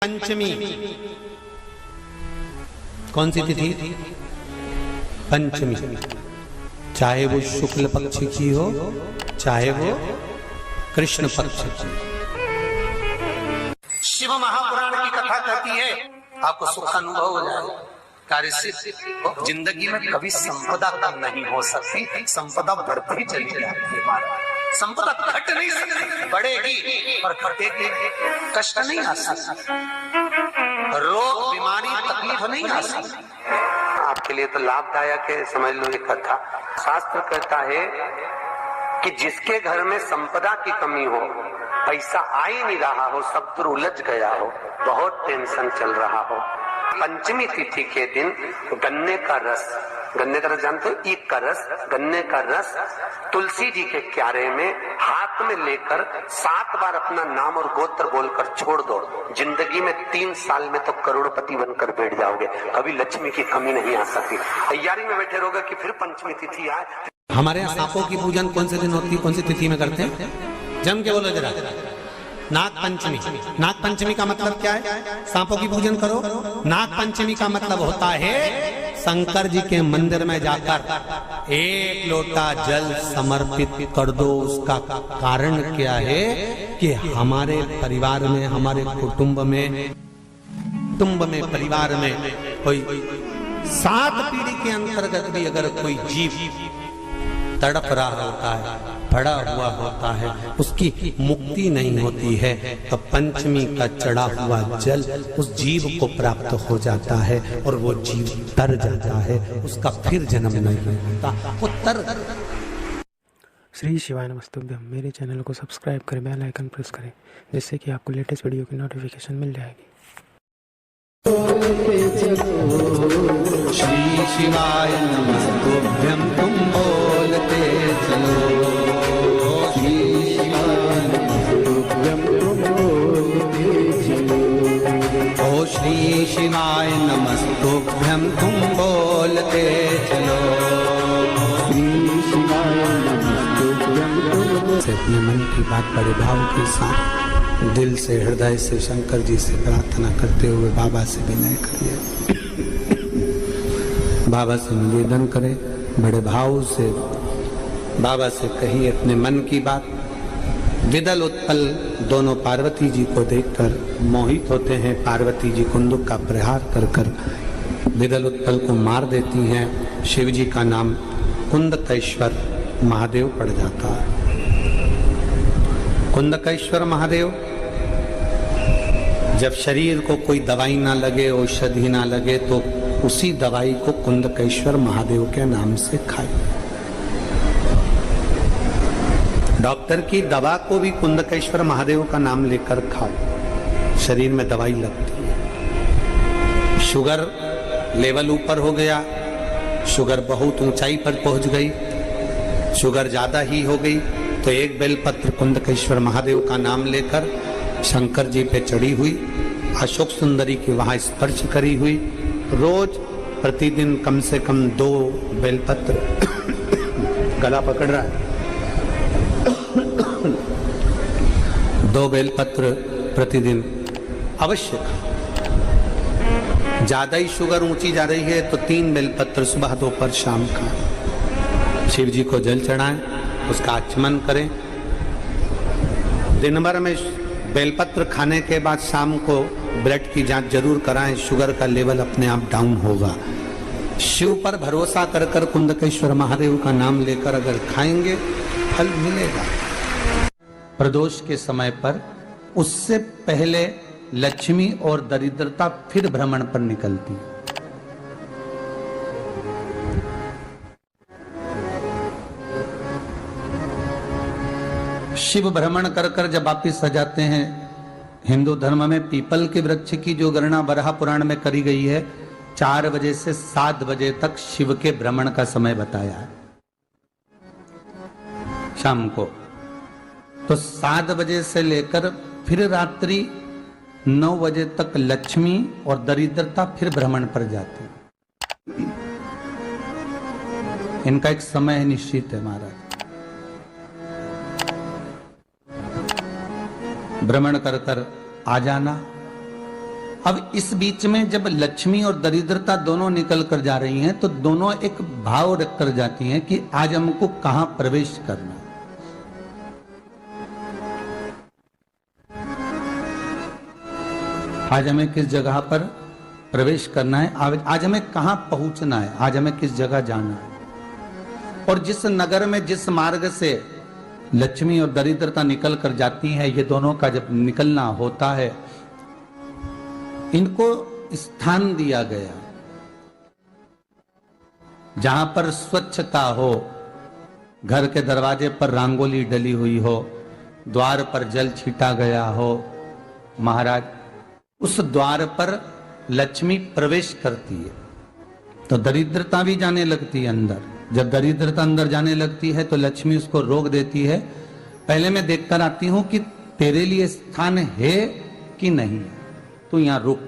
पंचमी कौन सी तिथि? पंचमी। चाहे वो शुक्ल पक्ष की हो चाहे वो कृष्ण पक्ष की। शिव महापुराण की कथा कहती है आपको सुख अनुभव हो जाए। कार्य सिद्ध। जिंदगी में कभी संपदा कम नहीं हो सकती, संपदा बढ़ती चली जाती है। संपदा घट नहीं सकती, बढ़ेगी और घटेगी। कष्ट नहीं आ सकता, रोग बीमारी तकलीफ नहीं आ सकती। आपके लिए तो लाभदायक है, समझ लो ये कथा। शास्त्र कहता है कि जिसके घर में संपदा की कमी हो, पैसा आ ही नहीं रहा हो, सब दूर उलझ गया हो, बहुत टेंशन चल रहा हो, पंचमी तिथि के दिन गन्ने का रस जानते हो? ईख का रस, गन्ने का रस तुलसी जी के क्यारे में हाथ में लेकर 7 बार अपना नाम और गोत्र बोलकर छोड़ दो। जिंदगी में 3 साल में तो करोड़पति बनकर बैठ जाओगे, कभी लक्ष्मी की कमी नहीं आ सकती। तैयारी में बैठे रहोगे कि फिर पंचमी तिथि आए। हमारे यहाँ सांपों की पूजन कौन से दिन होती है, कौन सी तिथि में करते हैं? जम के बोलो जरा। नाग पंचमी। नाग पंचमी का मतलब क्या है? सांपों की पूजन करो। नाग पंचमी का मतलब होता है शंकर जी के मंदिर में जाकर 1 लोटा जल समर्पित कर दो। उसका कारण क्या है कि हमारे परिवार में, हमारे कुटुंब में परिवार में कोई 7 पीढ़ी के अंतर्गत भी अगर कोई जीव तड़प रहा होता है, पड़ा हुआ होता है, उसकी मुक्ति नहीं होती है, तो पंचमी का चढ़ा हुआ जल उस जीव को प्राप्त हो जाता है और वो जीव तर जाता है, उसका फिर जन्म नहीं होता, वो तर। श्री शिवाय नमस्तुभ्यम। मेरे चैनल को सब्सक्राइब करें, बेल आइकन प्रेस करें, जिससे कि आपको लेटेस्ट वीडियो की नोटिफिकेशन मिल जाएगी। श्री शिवाय नमस्तुभ्यम, तुम बोलते चलो। श्री शिवाय नमस्तुभ्यम, तुम बोलते चलो। ओ श्री शिवाय नमस्तुभ्यम, तुम बोलते चलो। श्री शिवाय नमस्तुभ्यम, तुम से अपने मन की बात बड़े भाव के साथ दिल से, हृदय से शंकर जी से प्रार्थना करते हुए बाबा से विनय करिए। बाबा से निवेदन करें, बड़े भाव से बाबा से कहिए अपने मन की बात। विदल उत्पल दोनों पार्वती जी को देखकर मोहित होते हैं। पार्वती जी कुंदुक का प्रहार कर कर विदल उत्पल को मार देती हैं। शिव जी का नाम कुंदकेश्वर महादेव पड़ जाता है। कुंदकेश्वर महादेव, जब शरीर को कोई दवाई ना लगे, औषधि ना लगे, तो उसी दवाई को कुंदकेश्वर महादेव के नाम से खाए। डॉक्टर की दवा को भी कुंदकेश्वर महादेव का नाम लेकर खाओ, शरीर में दवाई लगती है। शुगर लेवल ऊपर हो गया, शुगर बहुत ऊंचाई पर पहुंच गई, शुगर ज्यादा ही हो गई, तो एक बेलपत्र कुंदकेश्वर महादेव का नाम लेकर शंकर जी पे चढ़ी हुई, अशोक सुंदरी की वहां स्पर्श करी हुई, रोज प्रतिदिन कम से कम 2 बेलपत्र गला पकड़ रहा है 2 बेलपत्र प्रतिदिन अवश्य। ज्यादा ही शुगर ऊंची जा रही है तो 3 बेलपत्र सुबह, दोपहर, शाम का शिव जी को जल चढ़ाएं, उसका आचमन करें। दिन भर में बेलपत्र खाने के बाद शाम को ब्लड की जांच जरूर कराएं, शुगर का लेवल अपने आप डाउन होगा। शिव पर भरोसा कर कर कुंदकेश्वर महादेव का नाम लेकर अगर खाएंगे फल मिलेगा। प्रदोष के समय पर, उससे पहले लक्ष्मी और दरिद्रता फिर भ्रमण पर निकलती। शिव भ्रमण कर कर जब वापिस आ जाते हैं, हिंदू धर्म में पीपल के वृक्ष की जो गणना वराह पुराण में करी गई है, 4 बजे से 7 बजे तक शिव के भ्रमण का समय बताया है शाम को। तो 7 बजे से लेकर फिर रात्रि 9 बजे तक लक्ष्मी और दरिद्रता फिर भ्रमण पर जाती। इनका एक समय निश्चित है महाराज। भ्रमण कर कर आ जाना, अब इस बीच में जब लक्ष्मी और दरिद्रता दोनों निकल कर जा रही हैं तो दोनों एक भाव रख कर जाती हैं कि आज हमको कहां प्रवेश करना है। आज हमें किस जगह पर प्रवेश करना है, आज हमें कहां पहुंचना है, आज हमें किस जगह जाना है। और जिस नगर में जिस मार्ग से लक्ष्मी और दरिद्रता निकल कर जाती है, ये दोनों का जब निकलना होता है, इनको स्थान दिया गया जहां पर स्वच्छता हो, घर के दरवाजे पर रंगोली डली हुई हो, द्वार पर जल छीटा गया हो। महाराज, उस द्वार पर लक्ष्मी प्रवेश करती है तो दरिद्रता भी जाने लगती है अंदर। जब दरिद्रता अंदर जाने लगती है तो लक्ष्मी उसको रोक देती है। पहले मैं देखकर आती हूं कि तेरे लिए स्थान है कि नहीं, तू यहां रुक।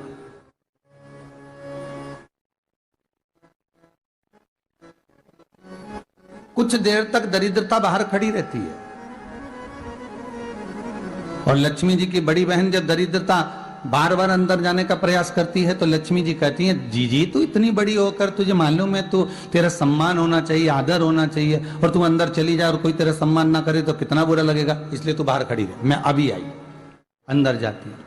कुछ देर तक दरिद्रता बाहर खड़ी रहती है और लक्ष्मी जी की बड़ी बहन जब दरिद्रता बार बार अंदर जाने का प्रयास करती है तो लक्ष्मी जी कहती हैं, जी तू इतनी बड़ी होकर तुझे मालूम है तू तेरा सम्मान होना चाहिए, आदर होना चाहिए, और तू अंदर चली जाए और कोई तेरा सम्मान ना करे तो कितना बुरा लगेगा, इसलिए तू बाहर खड़ी रहे। मैं अभी आई। अंदर जाती है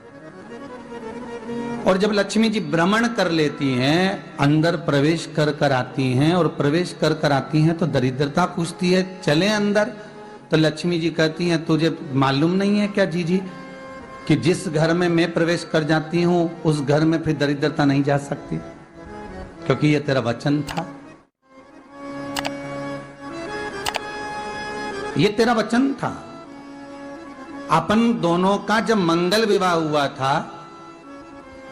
और जब लक्ष्मी जी भ्रमण कर लेती हैं, अंदर प्रवेश कर कर आती हैं और प्रवेश कर कर आती हैं तो दरिद्रता पूछती है चले अंदर। तो लक्ष्मी जी कहती हैं, तुझे मालूम नहीं है क्या जी कि जिस घर में मैं प्रवेश कर जाती हूं उस घर में फिर दरिद्रता नहीं जा सकती, क्योंकि यह तेरा वचन था, ये तेरा वचन था। अपन दोनों का जब मंगल विवाह हुआ था,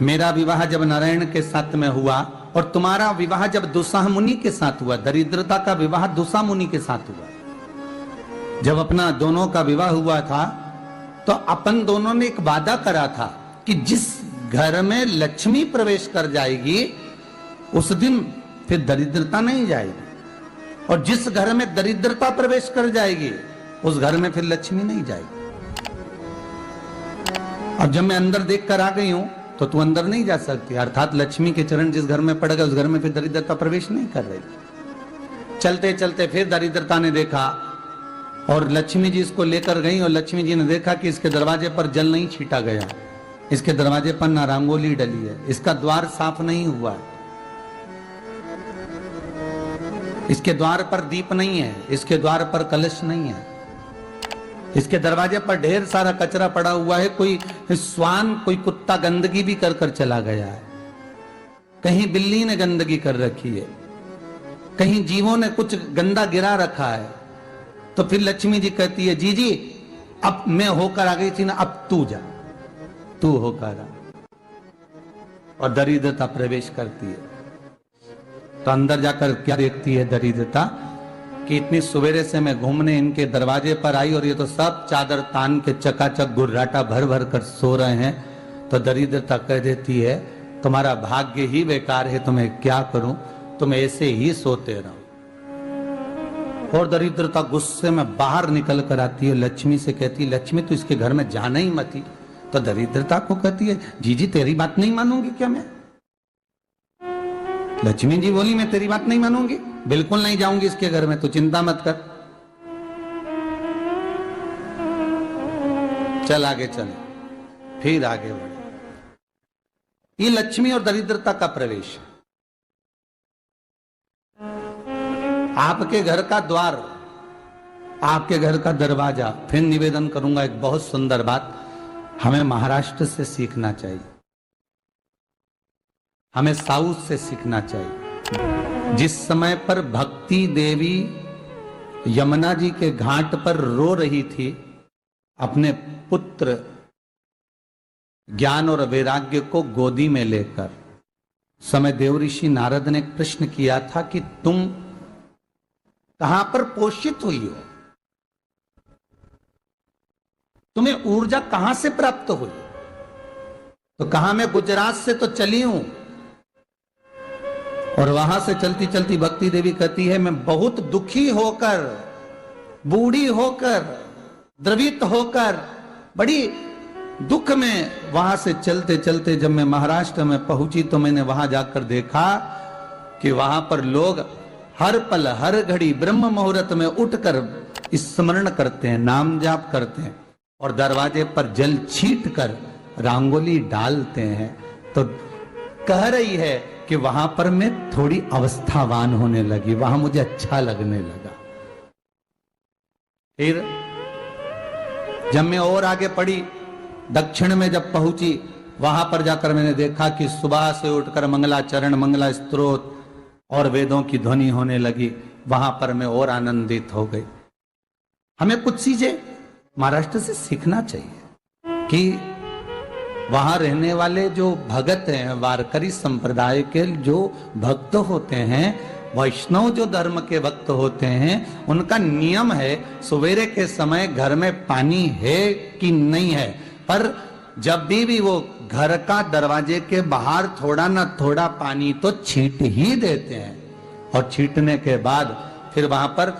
मेरा विवाह जब नारायण के साथ में हुआ और तुम्हारा विवाह जब दुस्साह मुनि के साथ हुआ, दरिद्रता का विवाह दुस्साह मुनि के साथ हुआ। जब अपना दोनों का विवाह हुआ था तो अपन दोनों ने एक वादा करा था कि जिस घर में लक्ष्मी प्रवेश कर जाएगी उस दिन फिर दरिद्रता नहीं जाएगी, और जिस घर में दरिद्रता प्रवेश कर जाएगी उस घर में फिर लक्ष्मी नहीं जाएगी। अब जब मैं अंदर देख कर आ गई हूं तो तू अंदर नहीं जा सकती, अर्थात लक्ष्मी के चरण जिस घर में पड़ गए उस घर में फिर दरिद्रता प्रवेश नहीं कर रही। चलते चलते फिर दरिद्रता ने देखा और लक्ष्मी जी इसको लेकर गई और लक्ष्मी जी ने देखा कि इसके दरवाजे पर जल नहीं छीटा गया, इसके दरवाजे पर ना रंगोली डली है, इसका द्वार साफ नहीं हुआ है, इसके द्वार पर दीप नहीं है, इसके द्वार पर कलश नहीं है, इसके दरवाजे पर ढेर सारा कचरा पड़ा हुआ है, कोई स्वान कोई कुत्ता गंदगी भी कर कर चला गया है, कहीं बिल्ली ने गंदगी कर रखी है, कहीं जीवों ने कुछ गंदा गिरा रखा है। तो फिर लक्ष्मी जी कहती है, जी अब मैं होकर आ गई थी ना, अब तू जा, तू होकर आ। और दरिद्रता प्रवेश करती है तो अंदर जाकर क्या देखती है दरिद्रता कि इतनी सवेरे से मैं घूमने इनके दरवाजे पर आई और ये तो सब चादर तान के चकाचक गुर्राटा भर भर कर सो रहे हैं। तो दरिद्रता कह देती है, तुम्हारा भाग्य ही बेकार है, तुम्हें क्या करूं, तुम ऐसे ही सोते रहो। और दरिद्रता गुस्से में बाहर निकल कर आती है, लक्ष्मी से कहती है, लक्ष्मी तू इसके घर में जाना ही मत ही। तो दरिद्रता को कहती है, जी तेरी बात नहीं मानूंगी क्या मैं? लक्ष्मी जी बोली, मैं तेरी बात नहीं मानूंगी, बिल्कुल नहीं जाऊंगी इसके घर में, तू चिंता मत कर, चल आगे चले। फिर आगे बढ़े। ये लक्ष्मी और दरिद्रता का प्रवेश है। आपके घर का द्वार, आपके घर का दरवाजा। फिर निवेदन करूंगा एक बहुत सुंदर बात, हमें महाराष्ट्र से सीखना चाहिए, हमें साउथ से सीखना चाहिए। जिस समय पर भक्ति देवी यमुना जी के घाट पर रो रही थी अपने पुत्र ज्ञान और वैराग्य को गोदी में लेकर, समय देवऋषि नारद ने प्रश्न किया था कि तुम कहां पर पोषित हुई हो, तुम्हें ऊर्जा कहां से प्राप्त हुई? तो कहा, मैं गुजरात से तो चली हूं। और वहां से चलती चलती भक्ति देवी कहती है, मैं बहुत दुखी होकर, बूढ़ी होकर, द्रवित होकर, बड़ी दुख में वहां से चलते चलते जब मैं महाराष्ट्र में पहुंची तो मैंने वहां जाकर देखा कि वहां पर लोग हर पल हर घड़ी ब्रह्म मुहूर्त में उठकर स्मरण करते हैं, नाम जाप करते हैं और दरवाजे पर जल छीट कर रंगोली डालते हैं। तो कह रही है कि वहां पर मैं थोड़ी अवस्थावान होने लगी, वहां मुझे अच्छा लगने लगा। फिर जब मैं और आगे पढ़ी, दक्षिण में जब पहुंची, वहां पर जाकर मैंने देखा कि सुबह से उठकर मंगलाचरण, मंगला स्तोत्र और वेदों की ध्वनि होने लगी। वहां पर मैं और आनंदित हो गई। हमें कुछ चीजें महाराष्ट्र से सीखना चाहिए कि वहां रहने वाले जो भगत हैं, वारकरी संप्रदाय के जो भक्त होते हैं, वैष्णव जो धर्म के भक्त होते हैं, उनका नियम है सवेरे के समय घर में पानी है कि नहीं है, पर जब भी वो घर का दरवाजे के बाहर थोड़ा ना थोड़ा पानी तो छीट ही देते हैं। और छीटने के बाद फिर वहां पर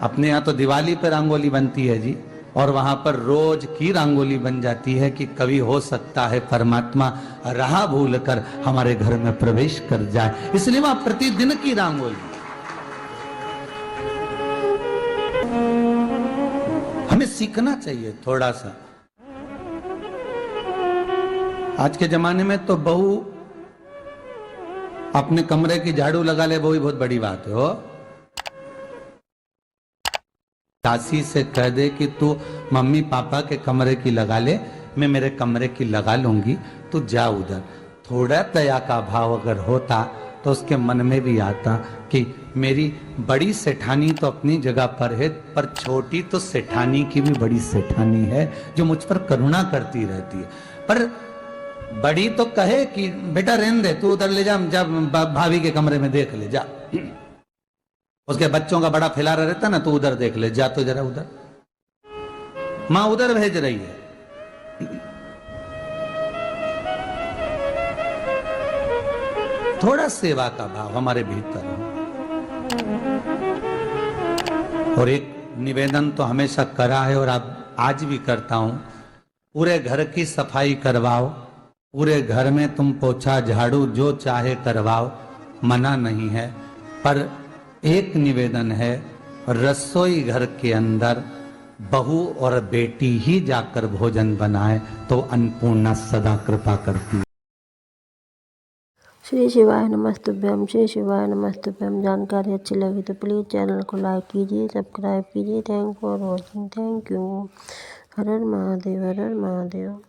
अपने यहाँ तो दिवाली पर रंगोली बनती है जी, और वहां पर रोज की रंगोली बन जाती है कि कभी हो सकता है परमात्मा राह भूल कर हमारे घर में प्रवेश कर जाए, इसलिए वहां प्रतिदिन की रंगोली। हमें सीखना चाहिए थोड़ा सा। आज के जमाने में तो बहू अपने कमरे की झाड़ू लगा ले, वो ही बहुत बड़ी बात है। हो सासी से कह दे कि तू मम्मी पापा के कमरे की लगा ले, मैं मेरे कमरे की लगा लूंगी, तू जा उधर। थोड़ा दया का भाव अगर होता तो उसके मन में भी आता कि मेरी बड़ी सेठानी तो अपनी जगह पर है, पर छोटी तो सेठानी की भी बड़ी सेठानी है जो मुझ पर करुणा करती रहती है। पर बड़ी तो कहे कि बेटा रहने दे, तू उधर ले जा, जब भाभी के कमरे में देख ले जा। उसके बच्चों का बड़ा फैलारा रहता ना, तो उधर देख ले, जा तो जरा उधर, मां उधर भेज रही है। थोड़ा सेवा का भाव हमारे भीतर हो। और एक निवेदन तो हमेशा करा है और अब आज भी करता हूं, पूरे घर की सफाई करवाओ, पूरे घर में तुम पोछा झाड़ू जो चाहे करवाओ, मना नहीं है। पर एक निवेदन है, रसोई घर के अंदर बहू और बेटी ही जाकर भोजन बनाए तो अन्नपूर्णा सदा कृपा करती है। श्री शिवाय नमस्तुभ्यम, श्री शिवाय नमस्तुभ्यम। जानकारी अच्छी लगी तो प्लीज़ चैनल को लाइक कीजिए, सब्सक्राइब कीजिए। Thank for watching, thank you. Her her Mahadev, her her Mahadev.